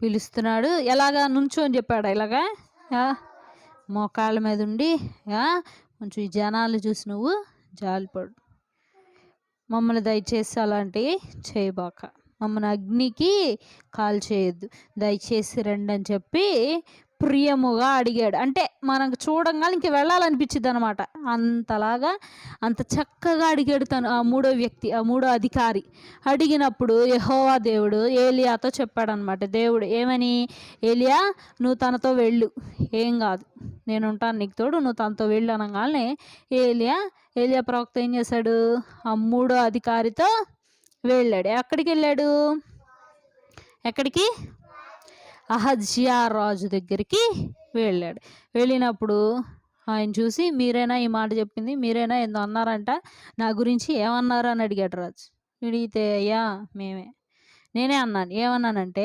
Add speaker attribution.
Speaker 1: పిలుస్తున్నాడు. ఎలాగా నుంచో చెప్పాడా ఇలాగా? ఆ! మోకాళ్ళ మీద ఉండి కొంచెం ఈ జనాలు చూసి నువ్వు జాలిపడు. మమ్మల్ని దయచేసి అలాంటివి చేయబాక. మమ్మల్ని అగ్నికి కాల్చేయొద్దు. దయచేసి రండి అని చెప్పి ప్రియముగా అడిగాడు. అంటే మనకు చూడంగానే ఇంక వెళ్ళాలనిపించిద్దనమాట. అంతలాగా అంత చక్కగా అడిగాడు తను ఆ మూడో వ్యక్తి, ఆ మూడో అధికారి. అడిగినప్పుడు యెహోవా దేవుడు ఏలియాతో చెప్పాడనమాట. దేవుడు ఏమని? ఏలియా నువ్వు తనతో వెళ్ళు, ఏం కాదు, నేనుంటాను నీకు తోడు, నువ్వు తనతో వెళ్ళు అనగానే ఏలియా ప్రవక్త ఏం చేశాడు? ఆ మూడో అధికారితో వెళ్ళాడు. ఎక్కడికి వెళ్ళాడు? ఎక్కడికి? అహజ్యా రాజు దగ్గరికి వెళ్ళాడు. వెళ్ళినప్పుడు ఆయన చూసి, మీరేనా ఈ మాట చెప్పింది? మీరేనా ఏందో అన్నారంట, నా గురించి ఏమన్నారు అని అడిగాడు రాజు. అడిగితే, అయ్యా మేమే, నేనే అన్నాను. ఏమన్నానంటే